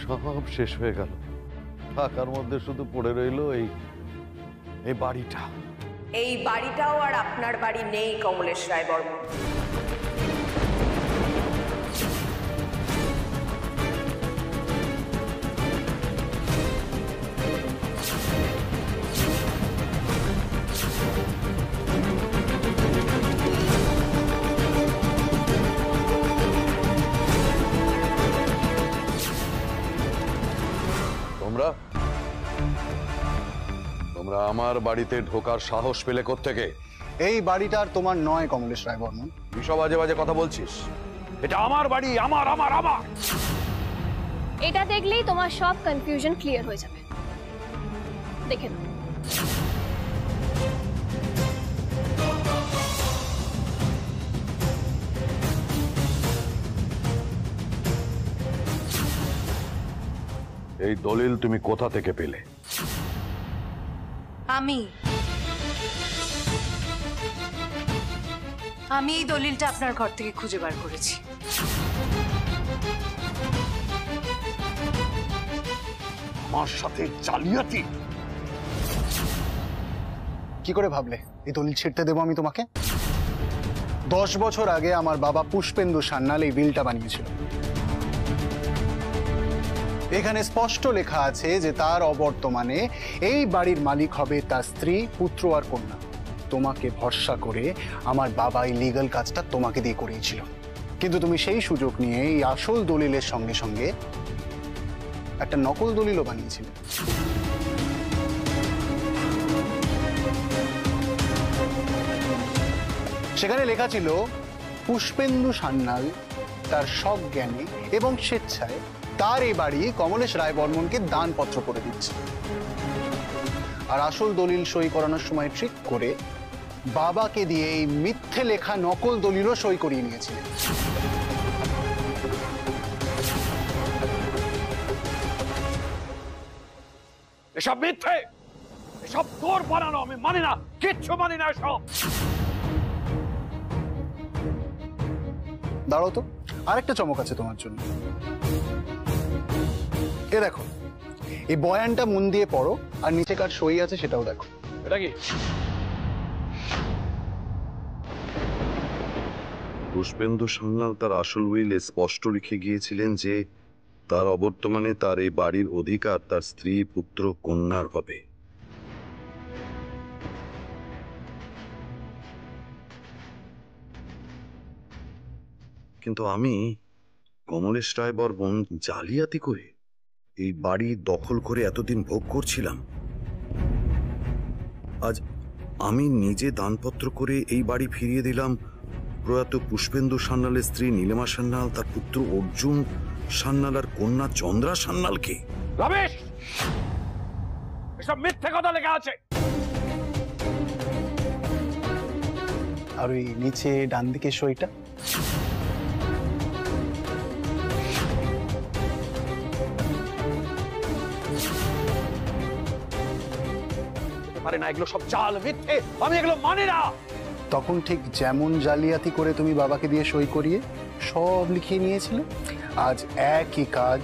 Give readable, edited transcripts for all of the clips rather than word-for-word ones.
সব শেষ হয়ে গেল। ঢাকার মধ্যে শুধু পড়ে রইল এই বাড়িটা। এই বাড়িটাও আর আপনার বাড়ি নেই কমলেশ রায় বর্মন। তোমরা আমার বাড়িতে ঢোকার সাহস পেলে কোত্থেকে? এই বাড়িটা আর তোমার নয় কমলেশ রায় বর্মন। এসব বাজে বাজে কথা বলছিস? এটা আমার বাড়ি, আমার আমার আমার। এটা দেখলেই তোমার সব কনফিউশন ক্লিয়ার হয়ে যাবে। দেখে নাও। এই দলিল তুমি কোথা থেকে পেলে? আমি এই দলিলটা আপনার ঘর থেকে খুঁজে বার করেছি। আমার সাথে জালিয়াতি? কি করে ভাবলে এই দলিল ছিঁড়তে দেবো আমি তোমাকে? 10 বছর আগে আমার বাবা পুষ্পেন্দু সান্যাল এই বিলটা বানিয়েছিল। এখানে স্পষ্ট লেখা আছে যে তার অবর্তমানে এই বাড়ির মালিক হবে তার স্ত্রী, পুত্র আর কন্যা। তোমাকে ভরসা করে আমার বাবা এই লিগ্যাল কাজটা তোমাকে দিয়ে করিয়েছিল, কিন্তু তুমি সেই সুযোগ নিয়ে এই আসল দলিলের সঙ্গে সঙ্গে একটা নকল দলিলও বানিয়েছিলে। সেখানে লেখা ছিল পুষ্পেন্দু সান্যাল তার সজ্ঞানে এবং স্বেচ্ছায় তার এই বাড়ি কমলেশ রায় বর্মনকে দানপত্র করে দিচ্ছে। আর আসল দলিল সই করানোর সময় ট্রিক করে বাবাকে দিয়ে এই মিথ্যে লেখা নকল দলিলও সই করিয়ে নিয়েছিলেন। এসব মিথ্যে, এসব তোর বানানো। আমি মানি না, কিচ্ছু মানি না এসব। দাঁড়াও তো, আরেকটা চমক আছে তোমার জন্য। এ দেখো, এই বয়ানটা মন দিয়ে পড়ো, আর নিচে কার সই আছে সেটাও দেখো। এটা কি? পুষ্পেন্দু সান্যাল তার আসল উইলে স্পষ্ট লিখে গিয়েছিলেন যে তার অবর্তমানে তার এই বাড়ির অধিকার তার স্ত্রী, পুত্র, কন্যার হবে। কিন্তু আমি কমলেশ রায় বর্মন জালিয়াতি করে এই বাড়ি দখল করে এতদিন ভোগ করছিলাম। আজ আমি নিজে দানপত্র করে এই বাড়ি ফিরিয়ে দিলাম প্রয়াত পুষ্পেন্দু সান্যালের স্ত্রী নীলিমা সান্যাল, তার পুত্র অর্জুন সান্যাল আর কন্যা চন্দ্রা সান্যালকে। রমেশ, এসব মিথ্যে কথা লেখা আছে। আর ওই নিচে ডান দিকে সইটা, পারে না, এগুলো সব চাল, মিথ্যে। আমি এগুলো মানি না। তখন ঠিক যেমন জালিয়াতি করে তুমি বাবাকে দিয়ে সই করিয়ে সব লিখিয়ে নিয়েছিলে, আজ একই কাজ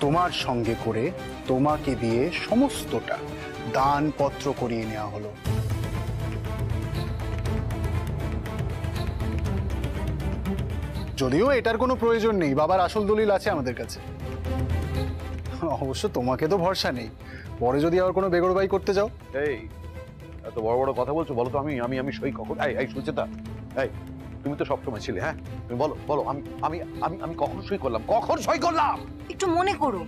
তোমার সঙ্গে করে তোমাকে দিয়ে সমস্তটা দানপত্র করিয়ে নেওয়া হলো। যদিও এটার কোনো প্রয়োজন নেই, বাবার আসল দলিল আছে আমাদের কাছে। অবশ্য তোমাকে তো ভরসা নেই, পরে যদি আবার কোনো বেগড়বাই করতে যাও। এই এত বড় বড় কথা বলছো, বলো তো আমি আমি আমি সই কখন? এই সুচেতা, এই তুমি তো সবসময় ছিলে, হ্যাঁ তুমি বলো বলো, আমি আমি আমি আমি কখন সই করলাম? কখন সই করলাম? একটু মনে করুন,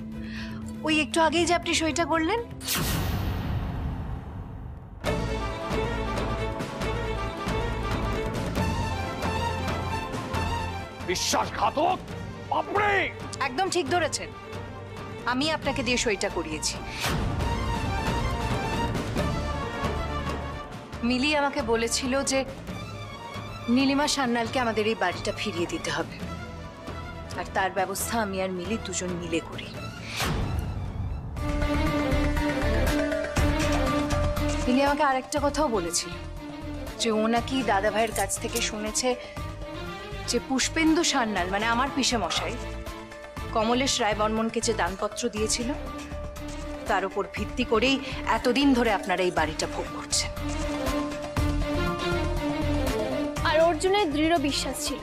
ওই একটু আগেই যে আপনি সইটা করলেন। বিশ্বাসঘাতক! বাপরে! একদম ঠিক ধরেছেন, আমি আপনাকে দিয়ে সইটা করিয়েছি। মিলি আমাকে বলেছিল যে নীলিমা সান্যালকে আমাদের এই বাড়িটা ফিরিয়ে দিতে হবে, আর তার ব্যবস্থা আমি আর মিলি দুজন মিলে করি। মিলি আমাকে আরেকটা কথাও বলেছিল যে ও নাকি দাদা ভাইয়ের কাছ থেকে শুনেছে যে পুষ্পেন্দু সান্যাল মানে আমার পিসেমশাই কমলেশ রায় বর্মনকে যে দানপত্র দিয়েছিল তার উপর ভিত্তি করেই এতদিন ধরে আপনারা এই বাড়িটা ভোগ করছেন। আর অর্জুনের দৃঢ় বিশ্বাস ছিল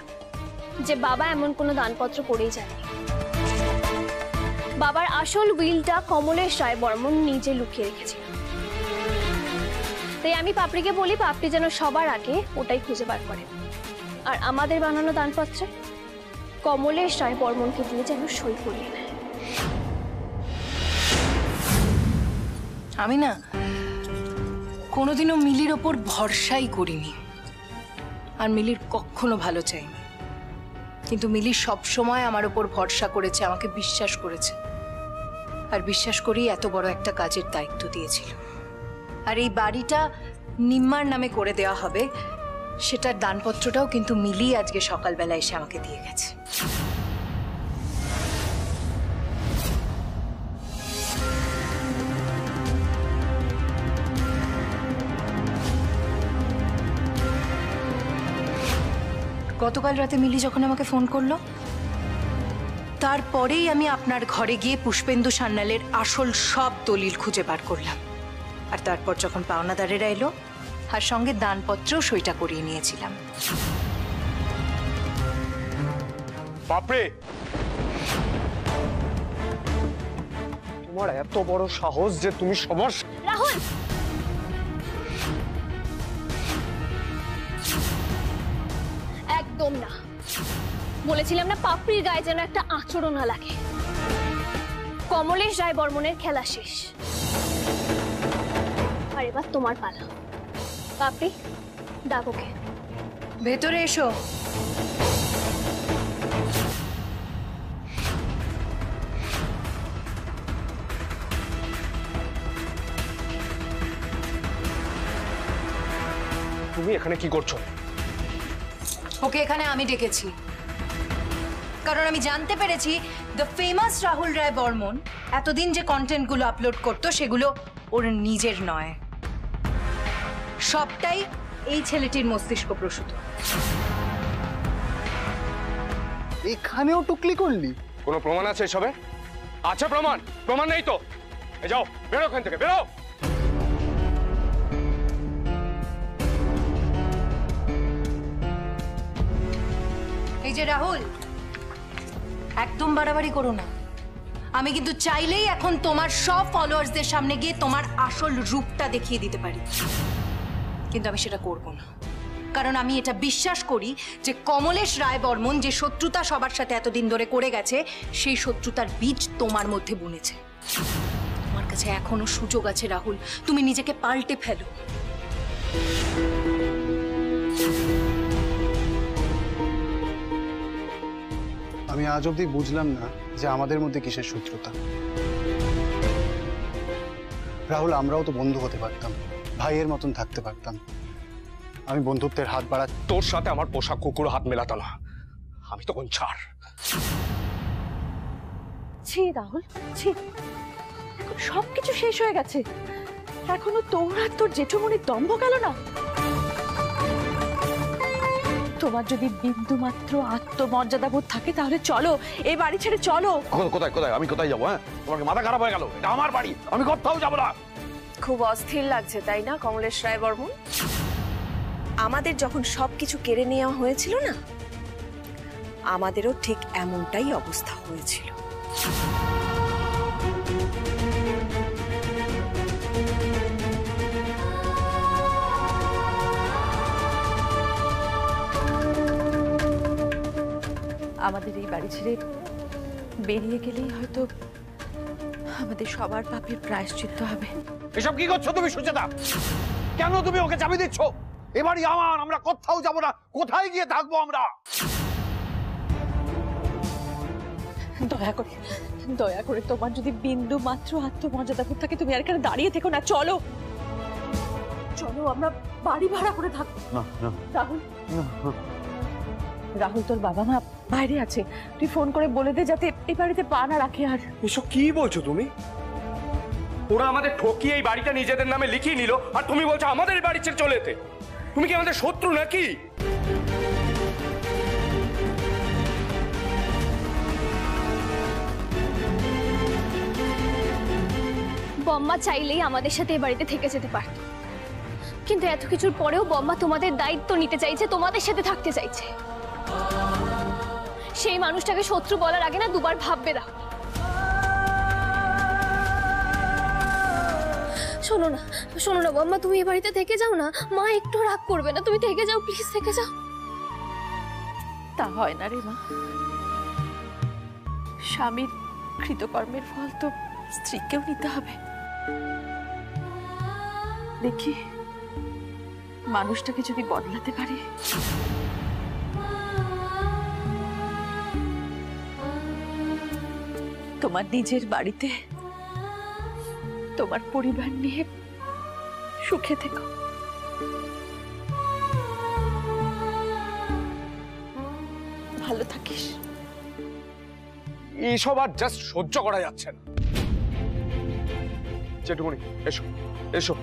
যে বাবা এমন কোনো দানপত্র করেই যায়নি। বাবার আসল উইলটা কমলেশ রায় বর্মন নিজে লুকিয়ে রেখেছিল। তাই আমি পাপড়িকে বলি পাপড়ি যেন সবার আগে ওটাই খুঁজে বার করে, আর আমাদের বানানো দানপত্রে কমলেশ রায় বর্মনকে দিয়ে যেন সই করিয়ে নেয়। আমি না কোনোদিনও মিলির ওপর ভরসাই করিনি, আর মিলির কখনো ভালো চাইনি। কিন্তু মিলি সবসময় আমার ওপর ভরসা করেছে, আমাকে বিশ্বাস করেছে, আর বিশ্বাস করেই এত বড় একটা কাজের দায়িত্ব দিয়েছিল। আর এই বাড়িটা নিম্মার নামে করে দেওয়া হবে, সেটার দানপত্রটাও কিন্তু মিলি আজকে সকালবেলা এসে আমাকে দিয়ে গেছে। গতকাল রাতে মিলি যখন আমাকে ফোন করলো, তারপরেই আমি আপনার ঘরে গিয়ে পুষ্পেন্দু সান্যালের আসল সব দলিল খুঁজে বার করলাম। আর তারপর যখন পাওনাদারেরা এলো, আর সঙ্গে দানপত্রও সইটা করিয়ে নিয়েছিলাম। বাপরে, তোমার এত বড় সাহস যে তুমি সবার রাহুল, একদম না। বলেছিলাম না পাপড়ির গায়ে যেন একটা আঁচড়ও না লাগে। কমলেশ রায় বর্মনের খেলা শেষ, আর এবার তোমার পালা। পাপড়ি, ডাকোকে। ভেতরে এসো। তুমি এখানে কি করছো? ওকে এখানে আমি ডেকেছি কারণ আমি জানতে পেরেছি দ্য ফেমাস রাহুল রায় বর্মন এতদিন যে কন্টেন্টগুলো আপলোড করতো সেগুলো ওর নিজের নয়, সবটাই এই ছেলেটির মস্তিষ্ক প্রসূত। এখানেও টুকলি করলি? কোনো প্রমাণ আছে এসবে? আছে প্রমাণ? প্রমাণ নেই তো যাও, বেরো এখান থেকে, বেরো। এই যে রাহুল, একদম বাড়াবাড়ি করো না। আমি কিন্তু চাইলেই এখন তোমার সব ফলোয়ার্সদের সামনে গিয়ে তোমার আসল রূপটা দেখিয়ে দিতে পারি, কিন্তু আমি সেটা করব না। কারণ আমি এটা বিশ্বাস করি যে কমলেশ রায় বর্মন যে শত্রুতা সবার সাথে এতদিন ধরে করে গেছে, সেই শত্রুতার বীজ তোমার মধ্যে বুনেছে। তোমার কাছে এখনো সুযোগ আছে রাহুল, তুমি নিজেকে পাল্টে ফেলো। আমি আজ অব্দি বুঝলাম না যে আমাদের মধ্যে কিসের শত্রুতা। রাহুল, আমরাও তো বন্ধু হতে পারতাম, ভাইয়ের মতন থাকতে পারতাম। আমি বন্ধুত্বের হাত বাড়া। তোর সাথে আমার পোষা কুকুর হাত মেলাতো না, আমি তখন ছাড়। ছি রাহুল, ছি। এখন সবকিছু শেষ হয়ে গেছে, এখনো তোর আর তোর জেঠুমনির দম্ভ গেল না। তোমার যদি বিন্দু মাত্র আত্মমর্যাদা বোধ থাকে তাহলে চলো, এই বাড়ি ছেড়ে চলো। কোথায় কোথায় আমি কোথায় যাবো? হ্যাঁ, তোমার কি মাথা খারাপ হয়ে গেল? এটা আমার বাড়ি, আমি কোথাও যাবো না। খুব অস্থির লাগছে তাই না কমলেশ রায় বর্মন? আমাদের যখন সবকিছু কেড়ে নেওয়া হয়েছিল না, আমাদেরও ঠিক এমনটাই অবস্থা হয়েছিল। আমাদের এই বাড়ি ছেড়ে বেরিয়ে গেলেই হয়তো আমাদের সবার পাপের প্রায়শ্চিত্ত হবে। এসব কি করছো তুমি সুচেতা? কেন তুমি ওকে চাবি দিচ্ছ? এবারই আমার, আমরা কোথাও যাবো না। কোথায় গিয়ে থাকবো আমরা? দয়া করে তোমার যদি বিন্দু মাত্র আত্মমর্যাদা বোধ থাকে তুমি আর এখানে দাঁড়িয়ে থেকো না, চলো চলো, আমরা বাড়ি ভাড়া করে থাকবো। রাহুল, রাহুল, তোর বাবা মা বাইরে আছে, তুই ফোন করে বলে দে যাতে এই বাড়িতে পা না রাখে। আর এসব কি বলছো তুমি? ওরা আমাদের ঠকিয়ে এই বাড়িটা নিজেদের নামে লিখিয়ে নিল, আর তুমি বলছো আমাদের এই বাড়ি ছেড়ে চলে যেতে। তুমি কি আমাদের শত্রু নাকি? বম্মা চাইলেই আমাদের সাথে এ বাড়িতে থেকে যেতে পারত, কিন্তু এত কিছুর পরেও বম্মা তোমাদের দায়িত্ব নিতে চাইছে, তোমাদের সাথে থাকতে চাইছে। সেই মানুষটাকে শত্রু বলার আগে না দুবার ভাববে দাও। শোনো না, শোনো না বম্মা, তুমি এ বাড়িতে থেকে যাও না। মা একটু রাগ করবে না, তুমি থেকে যাও, প্লিজ থেকে যাও। তা হয় না রে মা, স্বামীর কৃতকর্মের ফল তো স্ত্রীকেও নিতে হবে। দেখি মানুষটাকে যদি বদলাতে পারি। তোমার নিজের বাড়িতে তোমার পরিবার নিয়ে সুখে থেকো। ভালো থাকিস। এইসব আর জাস্ট সহ্য করা যাচ্ছে না। জেঠুমনি এসো এসো।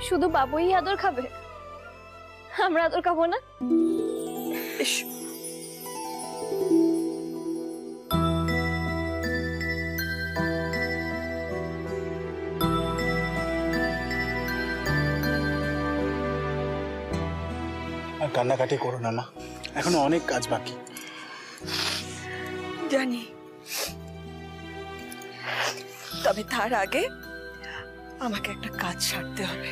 শুধু বাবুই আদর খাবে, আমরা আদর খাবো না? আর কান্নাকাটি করো না মা, এখনো অনেক কাজ বাকি। জানি, তবে তার আগে আমাকে একটা কাজ সারতে হবে।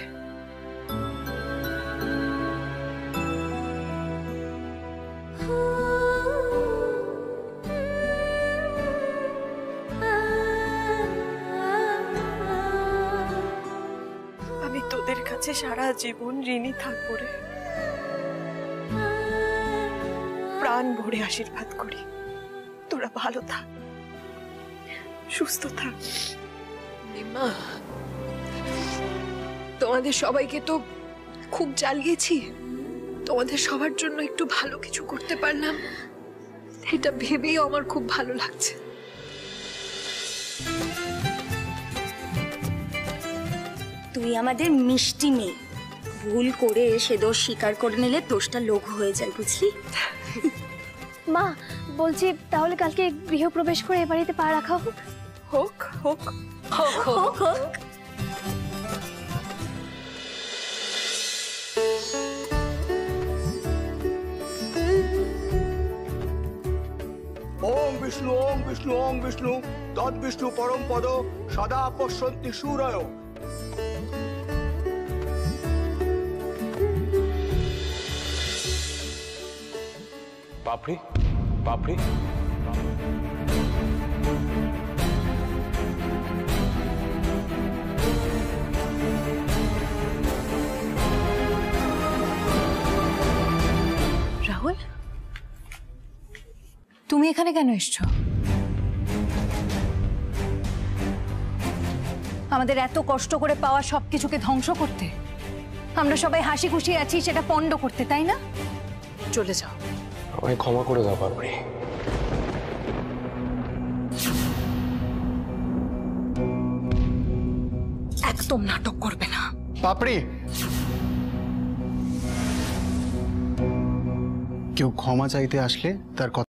আমি তোদের কাছে সারা জীবন ঋণী থাকবো রে। প্রাণ ভরে আশীর্বাদ করি, তোরা ভালো থাক, সুস্থ থাক। মা, তোমাদের সবাইকে তো খুব জ্বালিয়েছি, তোমাদের সবার জন্য একটু ভালো কিছু করতে পারলাম, এটা ভেবেই আমার খুব ভালো লাগছে। তুই আমাদের মিষ্টি মেয়ে, ভুল করে সে দোষ স্বীকার করে নিলে দোষটা লঘু হয়ে যায়, বুঝলি? মা বলছি, তাহলে কালকে গৃহপ্রবেশ করে এ বাড়িতে পা রাখা হোক। হোক হোক হোক হোক হোক। ওম বিষ্ণু ওম বিষ্ণু ওম বিষ্ণু তদ বিষ্ণু পরম পদ সদা পশ্যন্তি সূরয়। পাপড়ি পাপড়ি রাহুল, তুমি এখানে কেন এসছো? আমাদের এত কষ্ট করে পাওয়া সবকিছুকে ধ্বংস করতে? আমরা সবাই হাসি খুশি আছি সেটা পণ্ড করতে, তাই না? চলে যাও। আমায় ক্ষমা করে দাও পাপড়ি। একদম নাটক করবে না। পাপড়ি, কেউ ক্ষমা চাইতে আসলে তার কথা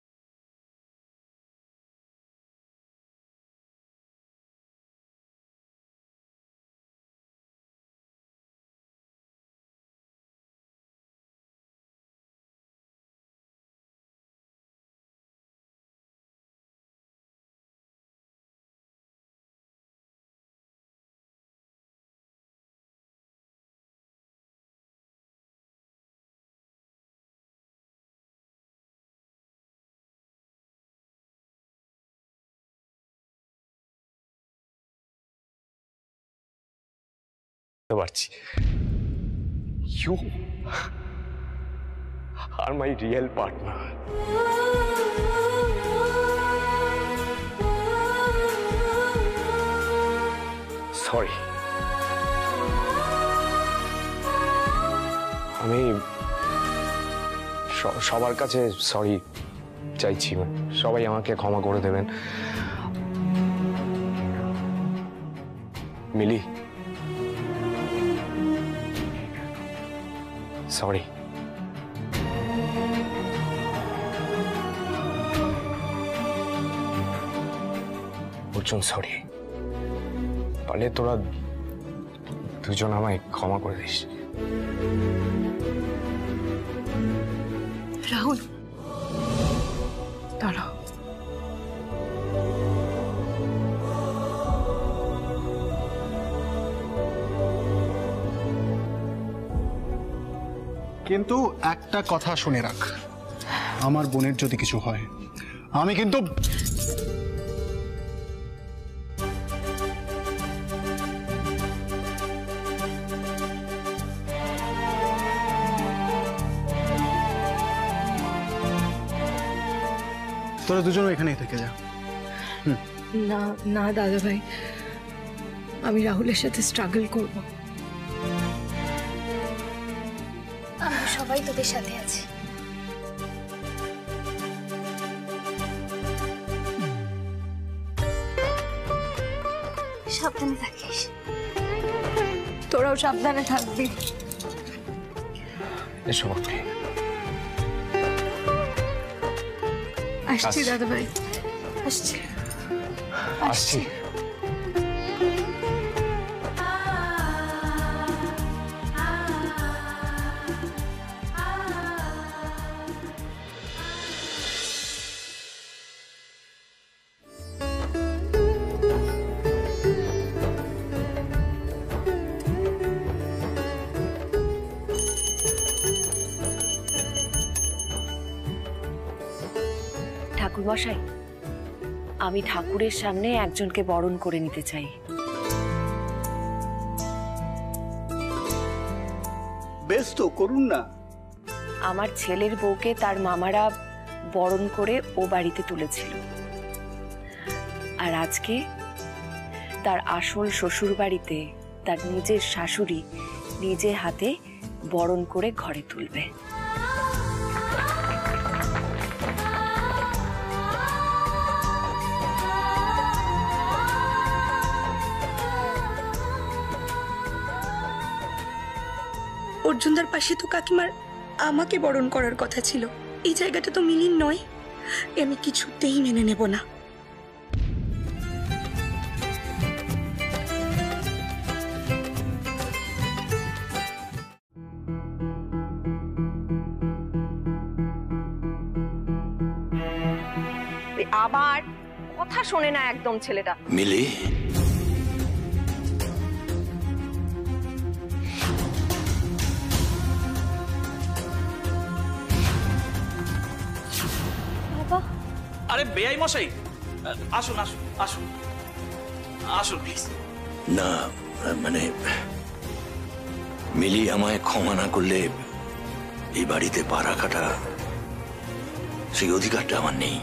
পারছি। You are my real partner. Sorry. আমি সবার কাছে সরি চাইছি, সবাই আমাকে ক্ষমা করে দেবেন। মিলি, সরি। অর্জুন সরি। পারলে তোরা দুজন আমায় ক্ষমা করে দিস। রাহুল, দাঁড়াও। কিন্তু একটা কথা শুনে রাখ, আমার বোনের যদি কিছু হয় আমি কিন্তু তোরা দুজনও এখানেই থেকে যা। না না দাদা ভাই, আমি রাহুলের সাথে স্ট্রাগল করব। আমরা সবাই তোদের সাথে আছি। সাবধানে থাকিস। তোরাও সাবধানে থাকবি। এসো বাপি। আসছি দাদা ভাই, আসছি আসছি। ঠাকুর মশাই, আমি ঠাকুরের সামনে একজনকে বরণ করে নিতে চাই। বেশ তো, করুন না। আমার ছেলের বউকে তার মামারা বরণ করে ও বাড়িতে তুলেছিল, আর আজকে তার আসল শ্বশুর বাড়িতে তার নিজের শাশুড়ি নিজে হাতে বরণ করে ঘরে তুলবে। অর্জুনদার পাশে তো কাকিমার আমাকে বরণ করার কথা ছিল, এই জায়গাটা তো মিলির নয়, আমি কিছুতেই মেনে নেব না। আবার কথা শোনে না একদম ছেলেটা। মিলি, আরে বেআই মশাই, আসুন আসুন আসুন আসুন প্লিজ। না মানে মিলি আমায় ক্ষমা না করলে এই বাড়িতে পা রাখাটা, সেই অধিকারটা আমার নেই।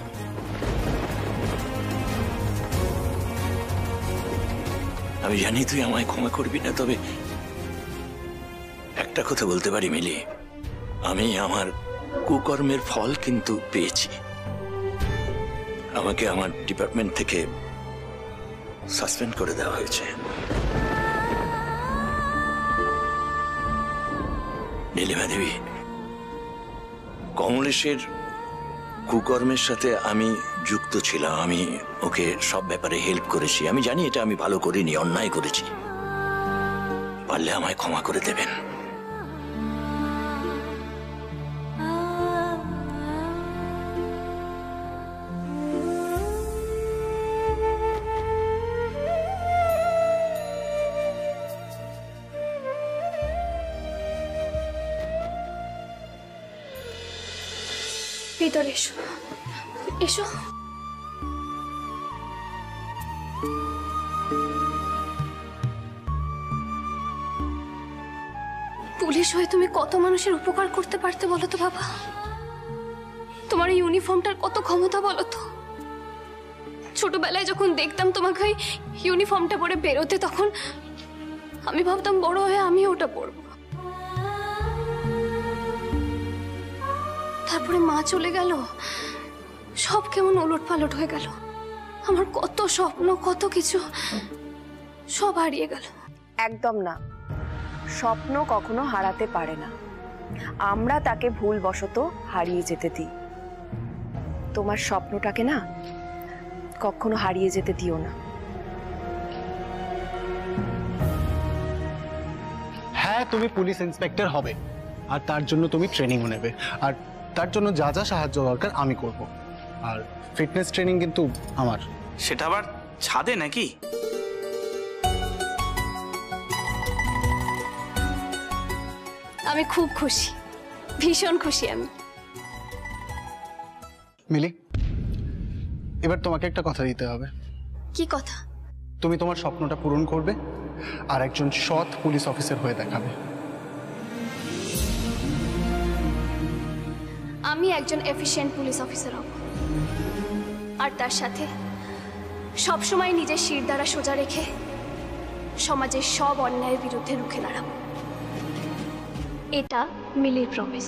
আমি জানি তুই আমায় ক্ষমা করবি না, তবে একটা কথা বলতে পারি মিলি, আমি আমার কুকর্মের ফল কিন্তু পেয়েছি। আমাকে আমার ডিপার্টমেন্ট থেকে সাসপেন্ড করে দেওয়া হয়েছে। নীলিমা দেবী, কমলেশের কুকর্মের সাথে আমি যুক্ত ছিলাম, আমি ওকে সব ব্যাপারে হেল্প করেছি। আমি জানি এটা আমি ভালো করিনি, অন্যায় করেছি। পারলে আমায় ক্ষমা করে দেবেন। ভিতরে এসো, এসো। পুলিশ হয়ে তুমি কত মানুষের উপকার করতে পারতে বলো তো বাবা? তোমার এই ইউনিফর্মটার কত ক্ষমতা বলো তো? ছোটবেলায় যখন দেখতাম তোমাকে ওই ইউনিফর্মটা পরে বেরোতে, তখন আমি ভাবতাম বড় হয়ে আমি ওটা পরবো। তারপরে মা চলে গেল, সব কেমন ওলটপালট হয়ে গেল। আমার কত স্বপ্ন, কত কিছু সব হারিয়ে গেল। একদম না, স্বপ্ন কখনো হারাতে পারে না, আমরা তাকে ভুলবশত হারিয়ে যেতে দিই। তোমার স্বপ্নটাকে না কখনো হারিয়ে যেতে দিও না। হ্যাঁ, তুমি পুলিশ ইন্সপেক্টর হবে, আর তার জন্য তুমি ট্রেনিংও নেবে, আর তার জন্য যা যা সাহায্য দরকার আমি করব। আর ফিটনেস ট্রেনিং কিন্তু আমার। সেটা আবার ছাদে নাকি? আমি খুব খুশি, ভীষণ খুশি আমি। মিলি, এবার তোমাকে একটা কথা দিতে হবে। কি কথা? তুমি তোমার স্বপ্নটা পূরণ করবে আর একজন সৎ পুলিশ অফিসার হয়ে দেখাবে। আমি একজন এফিশিয়েন্ট পুলিশ অফিসার হব, আর তার সাথে সবসময় নিজের শির দ্বারা সোজা রেখে সমাজের সব অন্যায়ের বিরুদ্ধে রুখে দাঁড়াবো। এটা মিলির প্রমিস।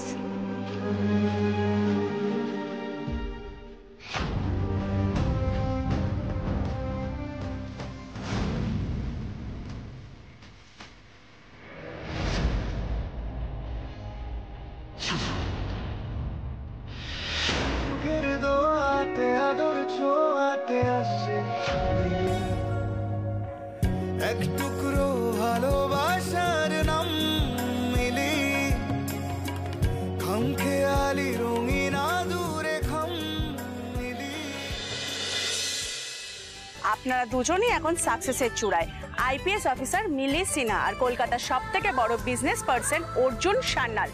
এক টুকরো ভালোবাসার নাম মিলি, খামখেয়ালি রঙিন আদুরে খাম মিলি। আপনারা দুজনেই এখন সাকসেসের চূড়ায়। আইপিএস অফিসার মিলি সিনহা আর কলকাতার সব থেকে বড় বিজনেস পার্সন অর্জুন সান্যাল।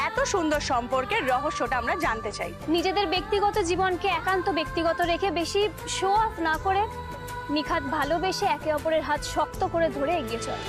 এত সুন্দর সম্পর্কের রহস্যটা আমরা জানতে চাই। নিজেদের ব্যক্তিগত জীবনকে একান্ত ব্যক্তিগত রেখে বেশি শো অফ না করে নিখাত ভালোবেসে একে অপরের হাত শক্ত করে ধরে এগিয়ে চলে।